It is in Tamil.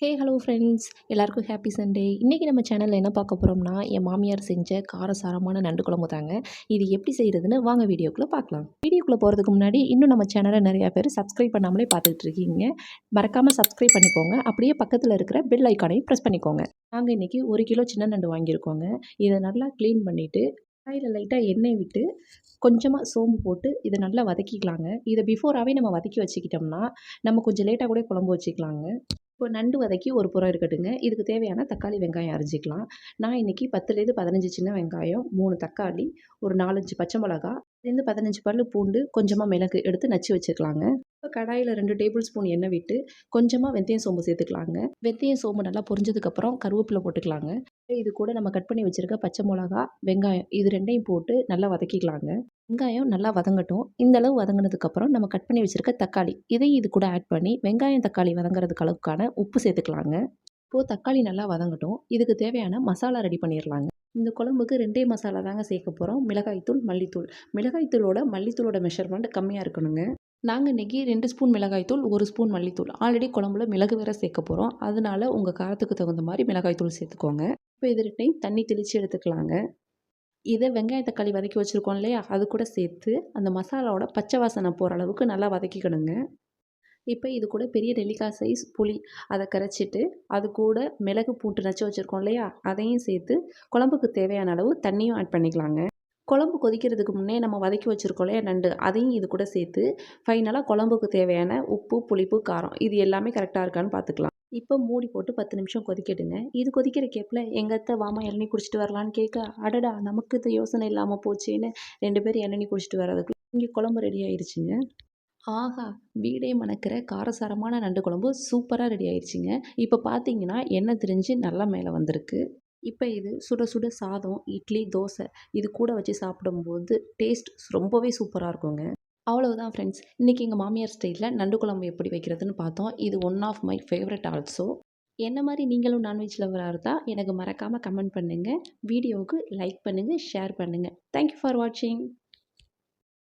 ஹலோ ஃப்ரெண்ட்ஸ், எல்லாருக்கும் ஹாப்பி சண்டே. இன்றைக்கி நம்ம சேனலில் என்ன பார்க்க போகிறோம்னா, என் மாமியார் செஞ்ச காரசாரமான நண்டு குழம்பு தாங்க. இது எப்படி செய்கிறதுன்னு வாங்க வீடியோக்குள்ளே பார்க்கலாம். வீடியோக்குள்ளே போகிறதுக்கு முன்னாடி இன்னும் நம்ம சேனலை நிறையா பேர் சப்ஸ்கிரைப் பண்ணாமலே பார்த்துட்டு இருக்கீங்க. மறக்காமல் சப்ஸ்கிரைப் பண்ணிக்கோங்க. அப்படியே பக்கத்தில் இருக்கிற பெல் ஐக்கானையும் ப்ரெஸ் பண்ணிக்கோங்க. நாங்கள் இன்றைக்கி 1 கிலோ சின்ன நண்டு வாங்கியிருக்கோங்க. இதை நல்லா க்ளீன் பண்ணிவிட்டு கடாயில் லைட்டாக எண்ணெய் விட்டு கொஞ்சமாக சோம்பு போட்டு இதை நல்லா வதக்கிக்கலாங்க. இதை பிஃபோராகவே நம்ம வதக்கி வச்சுக்கிட்டோம்னா நம்ம கொஞ்சம் லேட்டாக கூட குழம்பு வச்சுக்கலாங்க. இப்போ நண்டு வதக்கி ஒரு புறம் இருக்கட்டுங்க. இதுக்கு தேவையான தக்காளி, வெங்காயம் அரிஞ்சிக்கலாம். நான் இன்றைக்கி 10லேருந்து 15 சின்ன வெங்காயம், 3 தக்காளி, ஒரு 4, 5 பச்சை மிளகா, 10லேருந்து 15 பல்லு பூண்டு, கொஞ்சமாக மிளகு எடுத்து நச்சு வச்சுக்கலாங்க. இப்போ கடாயில் 2 டேபிள் ஸ்பூன் எண்ணெய் விட்டு கொஞ்சமாக வெந்தயம், சோம்பு சேர்த்துக்கலாங்க. வெந்தயம், சோம்பு நல்லா பொரிஞ்சதுக்கப்புறம் கருவேப்பிலை போட்டுக்கலாங்க. இது கூட நம்ம கட் பண்ணி வச்சுருக்க பச்சை மிளகா, வெங்காயம் இது 2யும் போட்டு நல்லா வதக்கிக்கலாங்க. வெங்காயம் நல்லா வதங்கட்டும். இந்த அளவு வதங்கினதுக்கப்புறம் நம்ம கட் பண்ணி வச்சுருக்க தக்காளி இதையும் இது கூட ஆட் பண்ணி வெங்காயம், தக்காளி வதங்குறதுக்கு அளவுக்கான உப்பு சேர்த்துக்கலாங்க. இப்போது தக்காளி நல்லா வதங்கட்டும். இதுக்கு தேவையான மசாலா ரெடி பண்ணிடலாங்க. இந்த குழம்புக்கு 2 மசாலா தாங்க சேர்க்க போகிறோம். மிளகாய்த்தூள், மல்லித்தூள். மிளகாய்த்தூளோட மல்லித்தூளோட மெஷர்மெண்ட் கம்மியாக இருக்கணுங்க. நாங்கள் இன்றைக்கி 2 ஸ்பூன் மிளகாய்த்தூள், 1 ஸ்பூன் மல்லித்தூள். ஆல்ரெடி குழம்புல மிளகு வேற சேர்க்க போகிறோம். அதனால உங்கள் காரத்துக்கு தகுந்த மாதிரி மிளகாய்த்தூள் சேர்த்துக்கோங்க. இப்போ இது 2யும் தண்ணி தெளித்து எடுத்துக்கலாங்க. இதை வெங்காயம், தக்காளி வதக்கி வச்சுருக்கோம் இல்லையா, அது கூட சேர்த்து அந்த மசாலாவோட பச்சை வாசனை போகிற அளவுக்கு நல்லா வதக்கிக்கணுங்க. இப்போ இது கூட பெரிய நெல்லிக்காய் சைஸ் புளி அதை கரைச்சிட்டு அது கூட மிளகு, பூண்டு நச்சு வச்சுருக்கோம் இல்லையா, அதையும் சேர்த்து குழம்புக்கு தேவையான அளவு தண்ணியும் ஆட் பண்ணிக்கலாங்க. குழம்பு கொதிக்கிறதுக்கு முன்னே நம்ம வதக்கி வச்சுருக்கோம் இல்லையா நண்டு, அதையும் இது கூட சேர்த்து ஃபைனலாக குழம்புக்கு தேவையான உப்பு, புளிப்பு, காரம் இது எல்லாமே கரெக்டாக இருக்கான்னு பார்த்துக்கலாம். இப்போ மூடி போட்டு 10 நிமிஷம் கொதிக்கட்டுங்க. இது கொதிக்கிற கேப்பில் எங்கள் அத்தை வாமா இளநீ குடிச்சிட்டு வரலான்னு கேட்க, அடடா நமக்கு இது யோசனை இல்லாமல் போச்சேன்னு 2 பேர் இளநீ குடிச்சிட்டு வரதுக்குள்ள இங்கே குழம்பு ரெடி ஆயிடுச்சுங்க. ஆஹா! வீடே மணக்கிற காரசாரமான நண்டு குழம்பு சூப்பராக ரெடி ஆயிடுச்சுங்க. இப்போ பார்த்தீங்கன்னா எண்ணெய் திரிஞ்சு நல்லா மேலே வந்திருக்கு. இப்போ இது சுட சுட சாதம், இட்லி, தோசை இது கூட வச்சு சாப்பிடும்போது டேஸ்ட் ரொம்பவே சூப்பராக இருக்குங்க. அவ்வளவுதான் ஃப்ரெண்ட்ஸ். இன்றைக்கி எங்கள் மாமியார் ஸ்டைலில் நண்டு குழம்பு எப்படி வைக்கிறதுன்னு பார்த்தோம். இது one of my favourite also. என்ன மாதிரி நீங்களும் நான்வெஜ் லவராக இருந்தால் எனக்கு மறக்காமல் கமெண்ட் பண்ணுங்கள். வீடியோவுக்கு லைக் பண்ணுங்கள், ஷேர் பண்ணுங்கள். தேங்க்யூ ஃபார் வாட்சிங்.